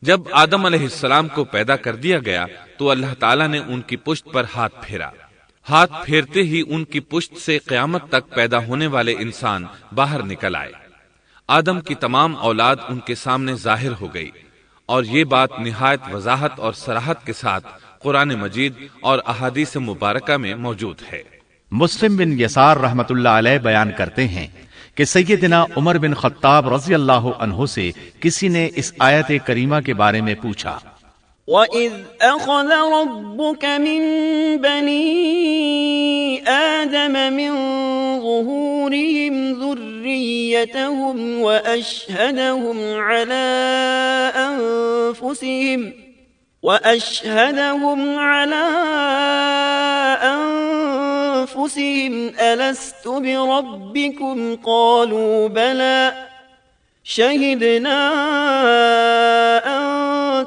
جب آدم علیہ السلام کو پیدا کر دیا گیا تو اللہ تعالیٰ نے ان کی پشت پر ہاتھ پھیرا۔ ہاتھ پھیرتے ہی ان کی پشت سے قیامت تک پیدا ہونے والے انسان باہر نکل آئے۔ آدم کی تمام اولاد ان کے سامنے ظاہر ہو گئی، اور یہ بات نہایت وضاحت اور صراحت کے ساتھ قرآن مجید اور احادیث مبارکہ میں موجود ہے۔ مسلم بن یسار رحمت اللہ علیہ بیان کرتے ہیں کہ سیدنا عمر بن خطاب رضی اللہ عنہ سے کسی نے اس آیت کریمہ کے بارے میں پوچھا، وَإِذْ أَخَذَ رَبُّكَ مِن بَنِي آدَمَ مِن ظُهُورِهِمْ ذُرِّيَّتَهُمْ وَأَشْهَدَهُمْ عَلَىٰ أَنفُسِهِمْ أَلَسْتُ بِرَبِّكُمْ قَالُوا بَلَىٰ شَهِدْنَا أَن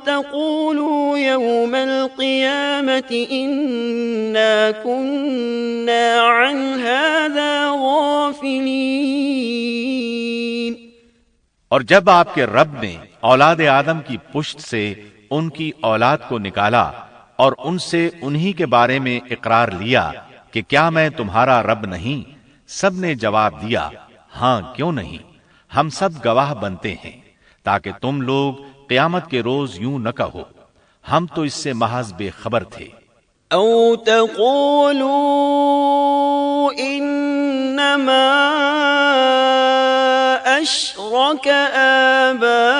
تَقُولُوا يَوْمَ الْقِيَامَةِ إِنَّا كُنَّا عَنْ هَٰذَا غَافِلِينَ۔ اور جب آپ کے رب نے اولاد آدم کی پشت سے ان کی اولاد کو نکالا اور ان سے انہی کے بارے میں اقرار لیا کہ کیا میں تمہارا رب نہیں، سب نے جواب دیا، ہاں کیوں نہیں، ہم سب گواہ بنتے ہیں، تاکہ تم لوگ قیامت کے روز یوں نہ کہو ہم تو اس سے محض بے خبر تھے۔ او تقولوا انما اشرك آباؤنا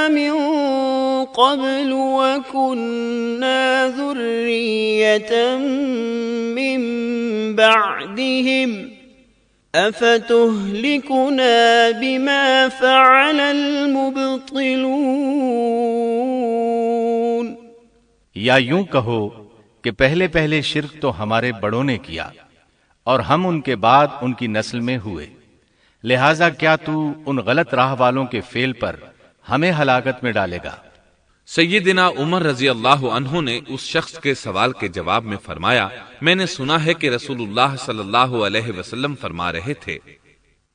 من قبل وكنا ذرية من بعدهم افتهلكنا بما فعل المبطلون۔ یا یوں کہو کہ پہلے پہلے شرک تو ہمارے بڑوں نے کیا اور ہم ان کے بعد ان کی نسل میں ہوئے، لہذا کیا تو ان غلط راہ والوں کے فعل پر ہمیں ہلاکت میں ڈالے گا؟ سیدنا عمر رضی اللہ عنہ نے اس شخص کے سوال کے جواب میں فرمایا، میں نے سنا ہے کہ رسول اللہ صلی اللہ علیہ وسلم فرما رہے تھے،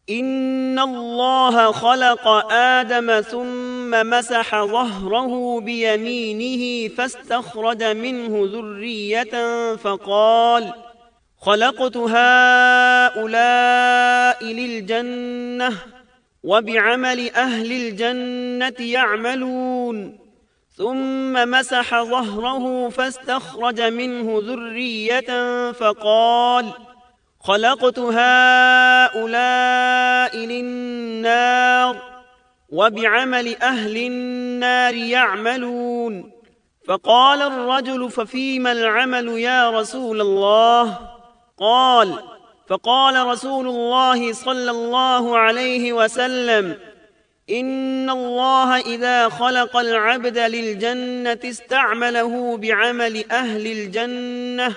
ان اللہ خلق آدم ثم مسح ظهره بيمينه فاستخرج منه ذرية فقال خلقت هؤلاء للجنة وبعمل أهل الجنة يعملون، ثم مسح ظهره فاستخرج منه ذرية فقال خلقت هؤلاء للنار وبعمل أهل النار يعملون، فقال الرجل ففيما العمل يا رسول الله؟ فقال رسول الله صلى الله عليه وسلم إن الله إذا خلق العبد للجنة استعمله بعمل أهل الجنة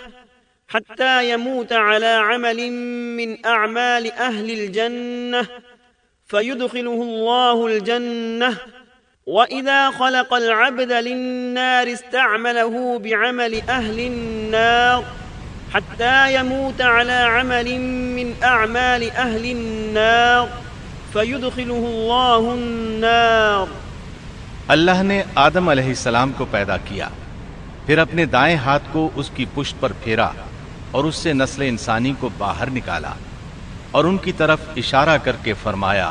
حتى يموت على عمل من أعمال أهل الجنة فيدخله الله الجنة، وإذا خلق العبد للنار استعمله بعمل أهل النار حتى يموت على عمل من أعمال أهل النار فيدخله الله النار۔ اللہ نے آدم علیہ السلام کو پیدا کیا، پھر اپنے دائیں ہاتھ کو اس کی پشت پر پھیرا اور اس سے نسل انسانی کو باہر نکالا اور ان کی طرف اشارہ کر کے فرمایا،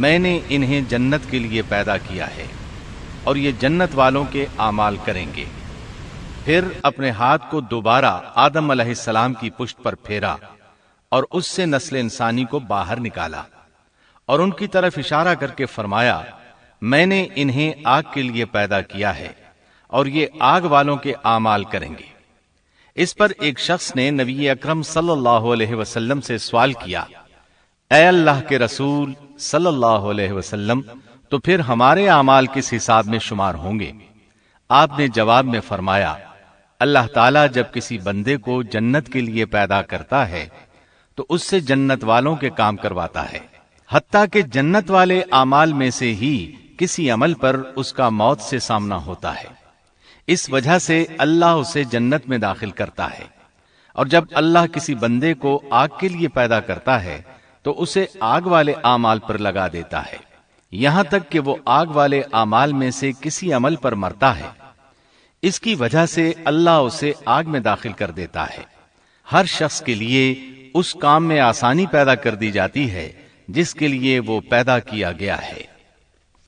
میں نے انہیں جنت کے لیے پیدا کیا ہے اور یہ جنت والوں کے اعمال کریں گے۔ پھر اپنے ہاتھ کو دوبارہ آدم علیہ السلام کی پشت پر پھیرا اور اس سے نسل انسانی کو باہر نکالا اور ان کی طرف اشارہ کر کے فرمایا، میں نے انہیں آگ کے لیے پیدا کیا ہے اور یہ آگ والوں کے اعمال کریں گے۔ اس پر ایک شخص نے نبی اکرم صلی اللہ علیہ وسلم سے سوال کیا، اے اللہ کے رسول صلی اللہ علیہ وسلم، تو پھر ہمارے اعمال کس حساب میں شمار ہوں گے؟ آپ نے جواب میں فرمایا، اللہ تعالیٰ جب کسی بندے کو جنت کے لیے پیدا کرتا ہے تو اس سے جنت والوں کے کام کرواتا ہے، حتیٰ کہ جنت والے اعمال میں سے ہی کسی عمل پر اس کا موت سے سامنا ہوتا ہے، اس وجہ سے اللہ اسے جنت میں داخل کرتا ہے، اور جب اللہ کسی بندے کو آگ کے لیے پیدا کرتا ہے تو اسے آگ والے اعمال پر لگا دیتا ہے، یہاں تک کہ وہ آگ والے اعمال میں سے کسی عمل پر مرتا ہے، اس کی وجہ سے اللہ اسے آگ میں داخل کر دیتا ہے۔ ہر شخص کے لیے اس کام میں آسانی پیدا کر دی جاتی ہے جس کے لیے وہ پیدا کیا گیا ہے۔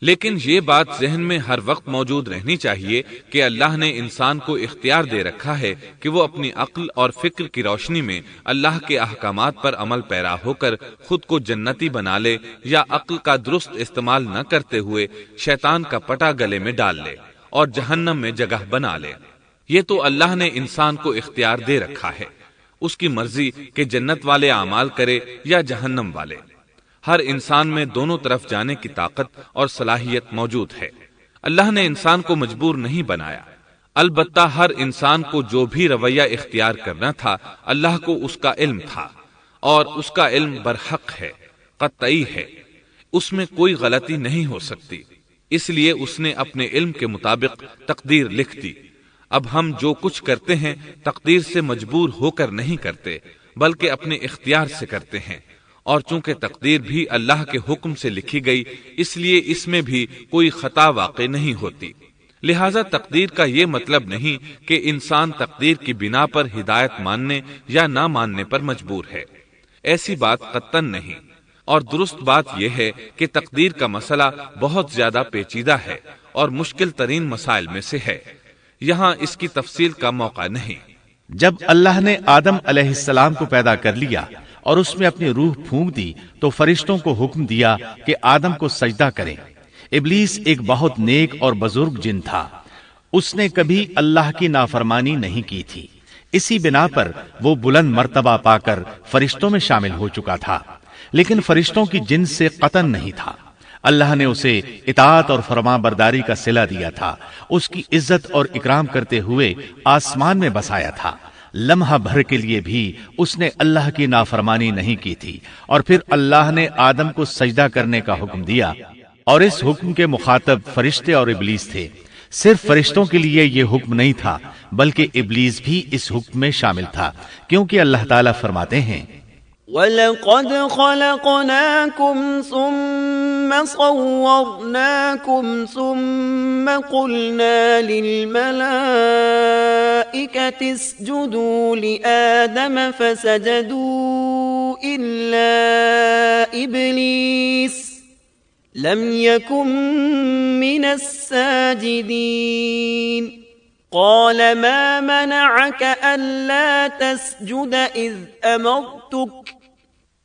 لیکن یہ بات ذہن میں ہر وقت موجود رہنی چاہیے کہ اللہ نے انسان کو اختیار دے رکھا ہے کہ وہ اپنی عقل اور فکر کی روشنی میں اللہ کے احکامات پر عمل پیرا ہو کر خود کو جنتی بنا لے، یا عقل کا درست استعمال نہ کرتے ہوئے شیطان کا پٹا گلے میں ڈال لے اور جہنم میں جگہ بنا لے۔ یہ تو اللہ نے انسان کو اختیار دے رکھا ہے، اس کی مرضی کہ جنت والے اعمال کرے یا جہنم والے۔ ہر انسان میں دونوں طرف جانے کی طاقت اور صلاحیت موجود ہے۔ اللہ نے انسان کو مجبور نہیں بنایا، البتہ ہر انسان کو جو بھی رویہ اختیار کرنا تھا اللہ کو اس کا علم تھا، اور اس کا علم برحق ہے، قطعی ہے، اس میں کوئی غلطی نہیں ہو سکتی، اس لیے اس نے اپنے علم کے مطابق تقدیر لکھ دی۔ اب ہم جو کچھ کرتے ہیں تقدیر سے مجبور ہو کر نہیں کرتے، بلکہ اپنے اختیار سے کرتے ہیں، اور چونکہ تقدیر بھی اللہ کے حکم سے لکھی گئی اس لیے اس میں بھی کوئی خطا واقع نہیں ہوتی۔ لہذا تقدیر کا یہ مطلب نہیں کہ انسان تقدیر کی بنا پر ہدایت ماننے یا نہ ماننے پر مجبور ہے، ایسی بات قطعاً نہیں۔ اور درست بات یہ ہے کہ تقدیر کا مسئلہ بہت زیادہ پیچیدہ ہے اور مشکل ترین مسائل میں سے ہے، یہاں اس کی تفصیل کا موقع نہیں۔ جب اللہ نے آدم علیہ السلام کو پیدا کر لیا اور اس میں اپنی روح پھونک دی تو فرشتوں کو حکم دیا کہ آدم کو سجدہ کریں۔ ابلیس ایک بہت نیک اور بزرگ جن تھا، اس نے کبھی اللہ کی نافرمانی نہیں کی تھی، اسی بنا پر وہ بلند مرتبہ پا کر فرشتوں میں شامل ہو چکا تھا، لیکن فرشتوں کی جنس سے قطعاً نہیں تھا۔ اللہ نے اسے اطاعت اور فرمان برداری کا صلہ دیا تھا، اس کی عزت اور اکرام کرتے ہوئے آسمان میں بسایا تھا۔ لمحہ بھر کے لیے بھی اس نے اللہ کی نافرمانی نہیں کی تھی، اور پھر اللہ نے آدم کو سجدہ کرنے کا حکم دیا، اور اس حکم کے مخاطب فرشتے اور ابلیس تھے۔ صرف فرشتوں کے لیے یہ حکم نہیں تھا بلکہ ابلیس بھی اس حکم میں شامل تھا، کیونکہ اللہ تعالیٰ فرماتے ہیں وَلَقَدْ خَلَقْنَاكُمْ ثُمَّ صَوَّرْنَاكُمْ ثُمَّ قُلْنَا لِلْمَلَائِكَةِ اسْجُدُوا لِآدَمَ فَسَجَدُوا إِلَّا إِبْلِيسَ لَمْ يَكُنْ مِنَ السَّاجِدِينَ قَالَ مَا مَنَعَكَ أَلَّا تَسْجُدَ إِذْ أَمَرْتُكَ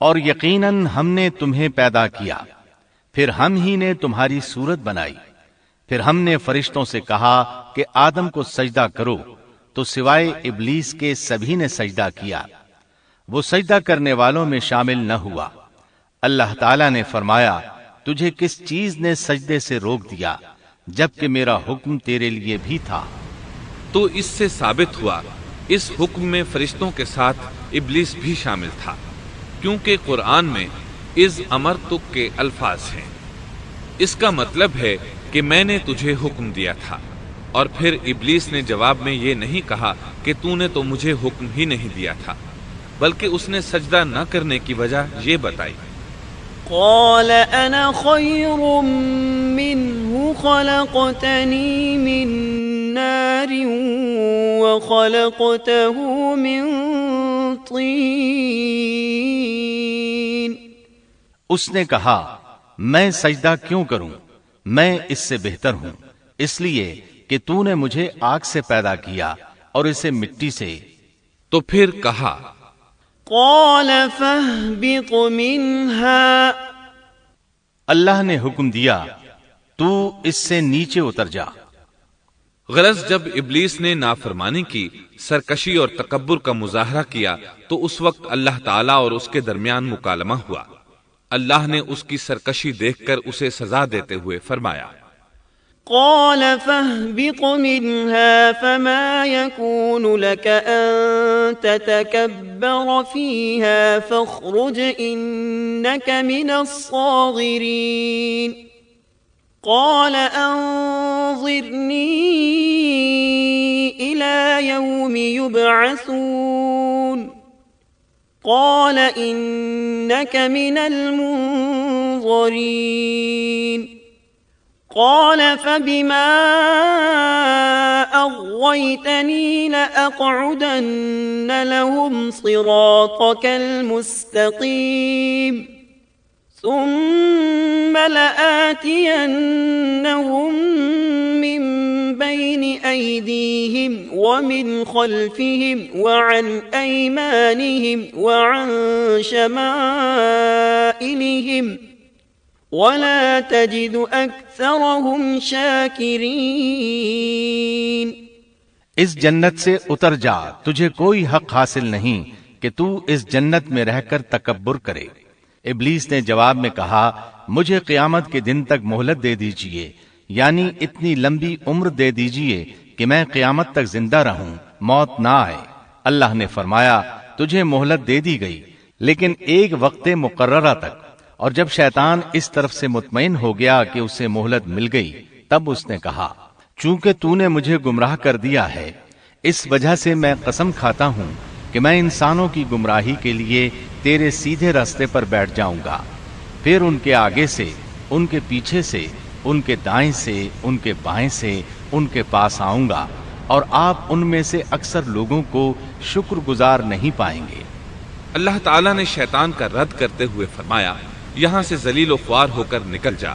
اور یقیناً ہم نے تمہیں پیدا کیا، پھر ہم ہی نے تمہاری صورت بنائی، پھر ہم نے فرشتوں سے کہا کہ آدم کو سجدہ کرو، تو سوائے ابلیس کے سبھی نے سجدہ کیا، وہ سجدہ کرنے والوں میں شامل نہ ہوا۔ اللہ تعالیٰ نے فرمایا، تجھے کس چیز نے سجدے سے روک دیا جبکہ میرا حکم تیرے لیے بھی تھا؟ تو اس سے ثابت ہوا اس حکم میں فرشتوں کے ساتھ ابلیس بھی شامل تھا، کیونکہ قرآن میں از امرتک کے الفاظ ہیں۔ اس کا مطلب ہے کہ میں نے تجھے حکم دیا تھا، اور پھر ابلیس نے جواب میں یہ نہیں کہا کہ تو نے تو مجھے حکم ہی نہیں دیا تھا، بلکہ اس نے سجدہ نہ کرنے کی وجہ یہ بتائی۔ قال انا خير منه خلقتني من نار وخلقته من طين۔ اس نے کہا، میں سجدہ کیوں کروں، میں اس سے بہتر ہوں، اس لیے کہ تو نے مجھے آگ سے پیدا کیا اور اسے مٹی سے۔ تو پھر کہا، قال فاهبط منها، اللہ نے حکم دیا تو اس سے نیچے اتر جا۔ غرض جب ابلیس نے نافرمانی کی، سرکشی اور تکبر کا مظاہرہ کیا تو اس وقت اللہ تعالیٰ اور اس کے درمیان مکالمہ ہوا۔ اللہ نے اس کی سرکشی دیکھ کر اسے سزا دیتے ہوئے فرمایا، قال فاهبط منها فما يكون لك أن تتكبر فيها فاخرج إنك من الصاغرين قال أنظرني إلى يوم يبعثون قال إنك من المنظرين منظرين قال فبما أغويتني لأقعدن لهم صراطك المستقيم ثم لآتينهم من بين أيديهم ومن خلفهم وعن أيمانهم وعن شمائلهم ولا تجد أكثرهم شاكرين۔ اس جنت سے اتر جا، تجھے کوئی حق حاصل نہیں کہ تو اس جنت میں رہ کر تکبر کرے۔ ابلیس نے جواب میں کہا، مجھے قیامت کے دن تک مہلت دے دیجئے، یعنی اتنی لمبی عمر دے دیجئے کہ میں قیامت تک زندہ رہوں، موت نہ آئے۔ اللہ نے فرمایا، تجھے مہلت دے دی گئی لیکن ایک وقت مقررہ تک، اور جب شیطان اس طرف سے مطمئن ہو گیا کہ اسے مہلت مل گئی، تب اس نے کہا، چونکہ تو نے مجھے گمراہ کر دیا ہے، اس وجہ سے میں قسم کھاتا ہوں کہ میں انسانوں کی گمراہی کے لیے تیرے سیدھے راستے پر بیٹھ جاؤں گا، پھر ان کے آگے سے، ان کے پیچھے سے، ان کے دائیں سے، ان کے بائیں سے، ان کے پاس آؤں گا، اور آپ ان میں سے اکثر لوگوں کو شکر گزار نہیں پائیں گے۔ اللہ تعالیٰ نے شیطان کا رد کرتے ہوئے فرمایا، یہاں سے ذلیل و خوار ہو کر نکل جا،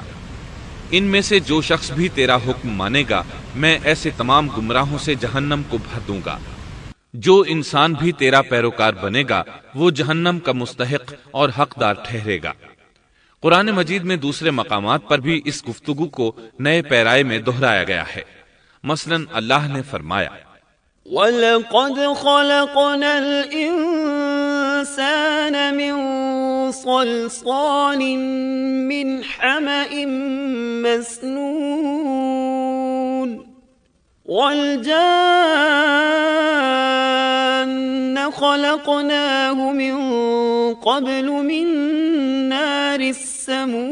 ان میں سے جو شخص بھی تیرا حکم مانے گا میں ایسے تمام گمراہوں سے جہنم کو بھر دوں گا۔ جو انسان بھی تیرا پیروکار بنے گا وہ جہنم کا مستحق اور حقدار ٹھہرے گا۔ قرآن مجید میں دوسرے مقامات پر بھی اس گفتگو کو نئے پیرائے میں دہرایا گیا ہے۔ مثلا اللہ نے فرمایا، وَلَقَدْ خَلَقْنَا الْإِنسَانَ مِنْ صَلْصَالٍ مِنْ حَمَإٍ مَسْنُونٍ وَالْجَانَّ خَلَقْنَاهُ مِنْ قَبْلُ مِنْ نَارِ السَّمُومِ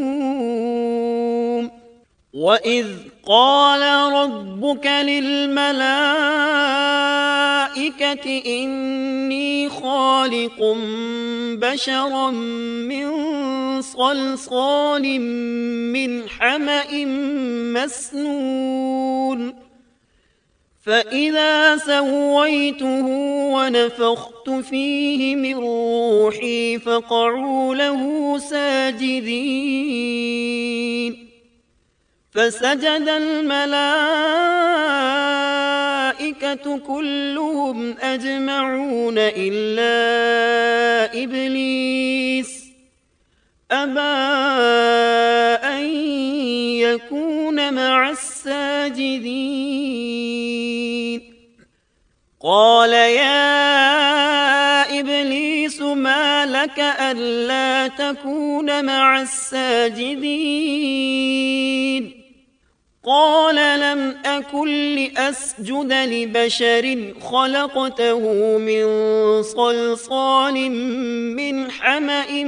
وَإِذْ قَالَ رَبُّكَ لِلْمَلَائِكَةِ إِنِّي خَالِقٌ بَشَرًا مِّن صَلْصَالٍ مِّنْ حَمَإٍ مَّسْنُونٍ فَإِذَا سَوَّيْتُهُ وَنَفَخْتُ فِيهِ مِنْ رُوحِي فَقَعُوا لَهُ سَاجِدِينَ فسجد الملائكة كلهم أجمعون إلا إبليس أبى أن يكون مع الساجدين قال يا إبليس ما لك ألا تكون مع الساجدين قال لم أكن لأسجد لبشر خلقته من صلصال من حمأ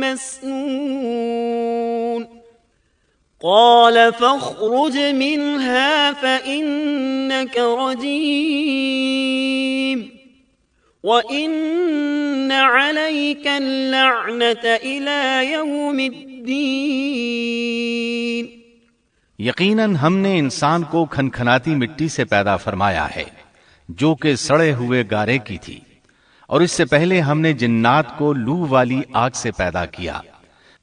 مسنون قال فاخرج منها فإنك رجيم وَإِنَّ عَلَيْكَ اللَّعْنَةَ إِلَى يَوْمِ الدِّينِ۔ یقیناً ہم نے انسان کو کھنکھناتی مٹی سے پیدا فرمایا ہے جو کہ سڑے ہوئے گارے کی تھی، اور اس سے پہلے ہم نے جنات کو لو والی آگ سے پیدا کیا،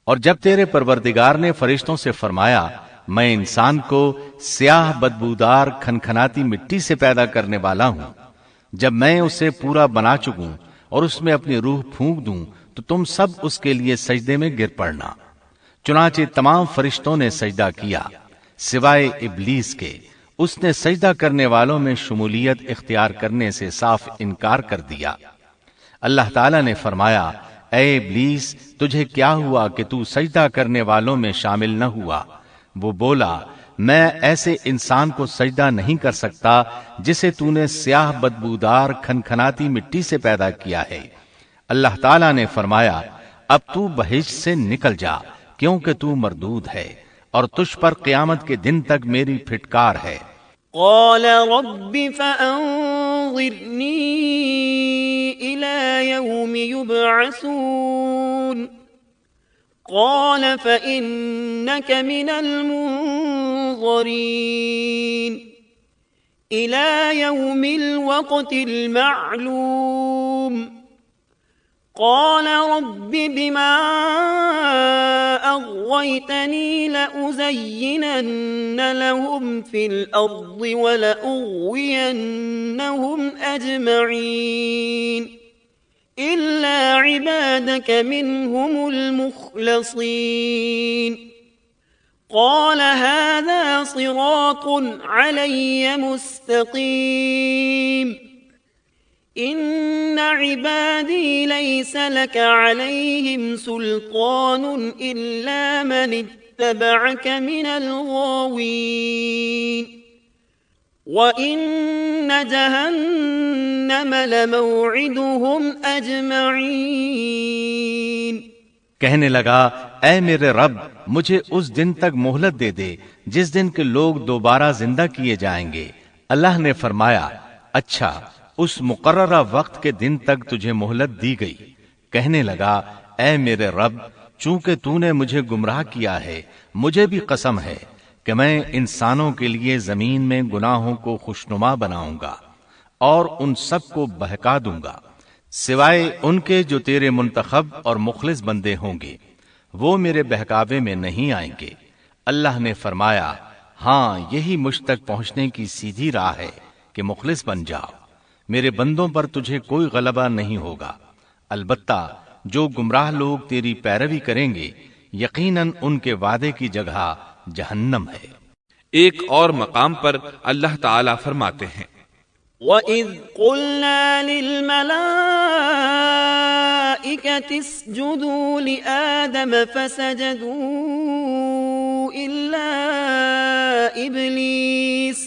اور جب تیرے پروردگار نے فرشتوں سے فرمایا میں انسان کو سیاہ بدبودار کھنکھناتی مٹی سے پیدا کرنے والا ہوں، جب میں اسے پورا بنا چکوں اور اس میں اپنی روح پھونک دوں تو تم سب اس کے لیے سجدے میں گر پڑنا۔ چنانچہ تمام فرشتوں نے سجدہ کیا سوائے ابلیس کے، اس نے سجدہ کرنے والوں میں شمولیت اختیار کرنے سے صاف انکار کر دیا۔ اللہ تعالیٰ نے فرمایا اے ابلیس تجھے کیا ہوا کہ تو سجدہ کرنے والوں میں شامل نہ ہوا؟ وہ بولا میں ایسے انسان کو سجدہ نہیں کر سکتا جسے تو نے سیاہ بدبودار کھنکھناتی مٹی سے پیدا کیا ہے۔ اللہ تعالیٰ نے فرمایا اب تو بہشت سے نکل جا کیونکہ تو مردود ہے اور تجھ پر قیامت کے دن تک میری پھٹکار ہے۔ قال رب فأنظرني إلى يوم يبعثون قال فإنك من المنظرين إلى يوم الوقت المعلوم قال رب بما أغويتني لأزينن لهم في الأرض ولأغوينهم أجمعين إلا عبادك منهم المخلصين قال هذا صراط علي مستقيم إن عبادي ليس لك عليهم سلطان إلا من اتبعك من الغاوين وَإِنَّ جَهَنَّمَ لَمَوْعِدُهُمْ أَجْمَعِينَ کہنے لگا اے میرے رب مجھے اس دن تک مہلت دے دے جس دن کے لوگ دوبارہ زندہ کیے جائیں گے۔ اللہ نے فرمایا اچھا اس مقررہ وقت کے دن تک تجھے مہلت دی گئی۔ کہنے لگا اے میرے رب چونکہ تو نے مجھے گمراہ کیا ہے مجھے بھی قسم ہے کہ میں انسانوں کے لیے زمین میں گناہوں کو خوشنما بناؤں گا اور ان سب کو بہکا دوں گا سوائے ان کے جو تیرے منتخب اور مخلص بندے ہوں گے، وہ میرے بہکاوے میں نہیں آئیں گے۔ اللہ نے فرمایا ہاں یہی مجھ تک پہنچنے کی سیدھی راہ ہے کہ مخلص بن جاؤ، میرے بندوں پر تجھے کوئی غلبہ نہیں ہوگا۔ البتہ جو گمراہ لوگ تیری پیروی کریں گے یقیناً ان کے وعدے کی جگہ جہنم ہے۔ ایک اور مقام پر اللہ تعالیٰ فرماتے ہیں وَإِذْ قُلْنَا لِلْمَلَائِكَةِ اسْجُدُوا لِآدَمَ فَسَجَدُوا إِلَّا إِبْلِيسَ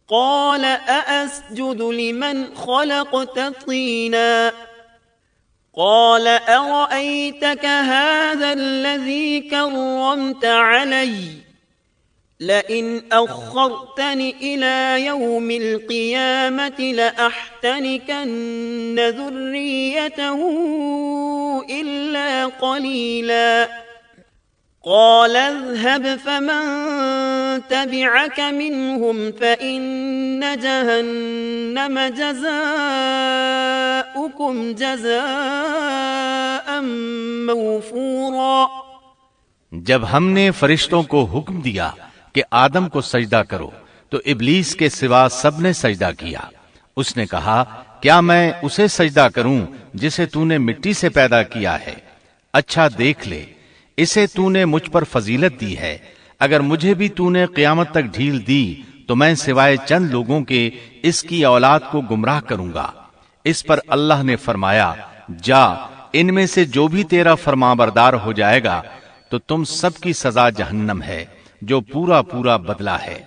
قَالَ أَأَسْجُدُ لِمَنْ خَلَقْتَ طِينًا قال أرأيتك هذا الذي كرمت علي لئن أخرتني إلى يوم القيامة لأحتنكن ذريته إلا قليلا قال اذهب فمن تبعك منهم فإن جهنم جزاؤكم جزاء موفورا۔ جب ہم نے فرشتوں کو حکم دیا کہ آدم کو سجدہ کرو تو ابلیس کے سوا سب نے سجدہ کیا۔ اس نے کہا کیا میں اسے سجدہ کروں جسے تو نے مٹی سے پیدا کیا ہے؟ اچھا دیکھ لے اسے تو نے مجھ پر فضیلت دی ہے، اگر مجھے بھی تو نے قیامت تک ڈھیل دی تو میں سوائے چند لوگوں کے اس کی اولاد کو گمراہ کروں گا۔ اس پر اللہ نے فرمایا جا ان میں سے جو بھی تیرا فرمانبردار ہو جائے گا تو تم سب کی سزا جہنم ہے جو پورا پورا بدلہ ہے۔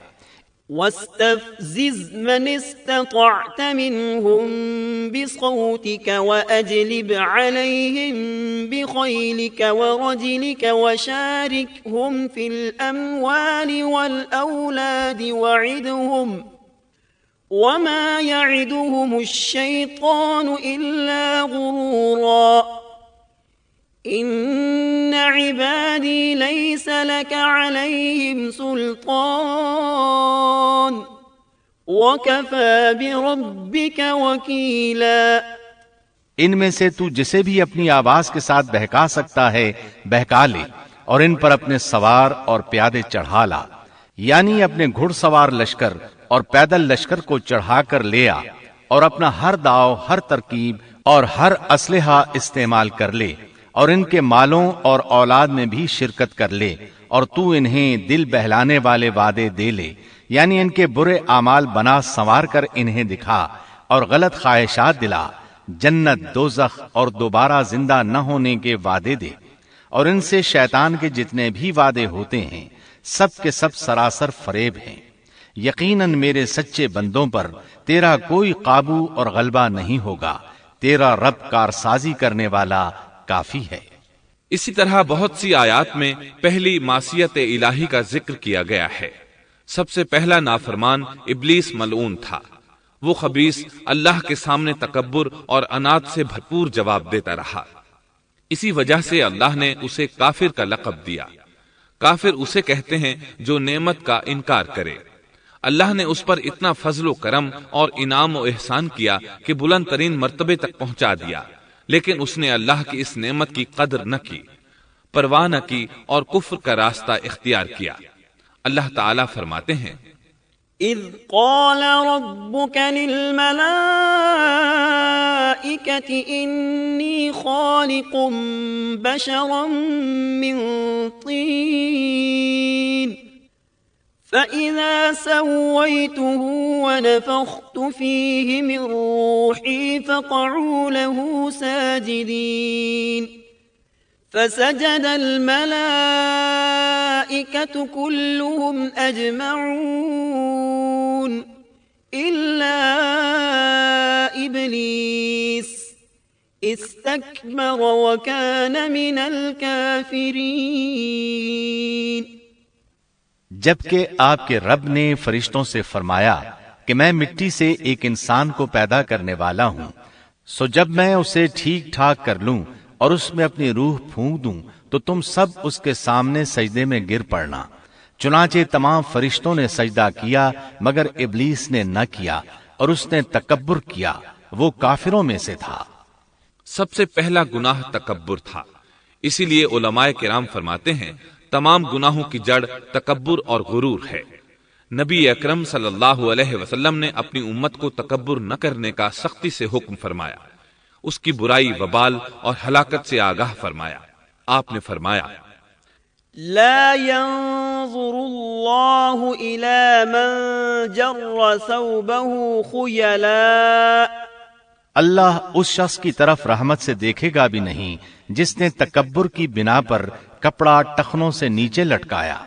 واستفزز من استطعت منهم بصوتك وأجلب عليهم بخيلك ورجلك وشاركهم في الأموال والأولاد وعدهم وما يعدهم الشيطان إلا غرورا إن عبادي ليس لك عليهم سلطان وكفى بربك وكيلا۔ ان میں سے تو جسے بھی اپنی آواز کے ساتھ بہکا سکتا ہے بہکا لے اور ان پر اپنے سوار اور پیادے چڑھا لا، یعنی اپنے گھڑ سوار لشکر اور پیدل لشکر کو چڑھا کر لے آ اور اپنا ہر داؤ ہر ترکیب اور ہر اسلحہ استعمال کر لے اور ان کے مالوں اور اولاد میں بھی شرکت کر لے اور تو انہیں دل بہلانے والے وعدے دے لے، یعنی ان کے برے اعمال بنا سنوار کر انہیں دکھا اور غلط خواہشات دلا، جنت دوزخ اور دوبارہ زندہ نہ ہونے کے وعدے دے، اور ان سے شیطان کے جتنے بھی وعدے ہوتے ہیں سب کے سب سراسر فریب ہیں۔ یقیناً میرے سچے بندوں پر تیرا کوئی قابو اور غلبہ نہیں ہوگا، تیرا رب کارسازی کرنے والا کافی ہے۔ اسی طرح بہت سی آیات میں پہلی معصیت الہی کا ذکر کیا گیا ہے۔ سب سے پہلا نافرمان ابلیس ملعون تھا۔ وہ خبیث اللہ کے سامنے تکبر اور عناد سے بھرپور جواب دیتا رہا۔ اسی وجہ سے اللہ نے اسے کافر کا لقب دیا۔ کافر اسے کہتے ہیں جو نعمت کا انکار کرے۔ اللہ نے اس پر اتنا فضل و کرم اور انعام و احسان کیا کہ بلند ترین مرتبے تک پہنچا دیا، لیکن اس نے اللہ کی اس نعمت کی قدر نہ کی، پرواہ نہ کی اور کفر کا راستہ اختیار کیا۔ اللہ تعالیٰ فرماتے ہیں إذ قال ربك للملائكة إني خالق بشرا من طين فإذا سويته ونفخت فيه من روحي فقعوا له ساجدين فسجد الملائكة كلهم أجمعون إلا إبليس استكبر وكان من الكافرين۔ جبکہ آپ کے رب نے فرشتوں سے فرمایا کہ میں مٹی سے ایک انسان کو پیدا کرنے والا ہوں، سو جب میں اسے ٹھیک ٹھاک کر لوں اور اس میں اپنی روح پھونک دوں تو تم سب اس کے سامنے سجدے میں گر پڑنا۔ چنانچہ تمام فرشتوں نے سجدہ کیا مگر ابلیس نے نہ کیا اور اس نے تکبر کیا، وہ کافروں میں سے تھا۔ سب سے پہلا گناہ تکبر تھا، اسی لیے علماء کرام فرماتے ہیں تمام گناہوں کی جڑ تکبر اور غرور ہے۔ نبی اکرم صلی اللہ علیہ وسلم نے اپنی امت کو تکبر نہ کرنے کا سختی سے حکم فرمایا، اس کی برائی، وبال اور ہلاکت سے آگاہ فرمایا۔ آپ نے فرمایا لا ينظر الله إلى من جر ثوبه خيلاء، اللہ اس شخص کی طرف رحمت سے دیکھے گا بھی نہیں جس نے تکبر کی بنا پر کپڑا ٹخنوں سے نیچے لٹکایا۔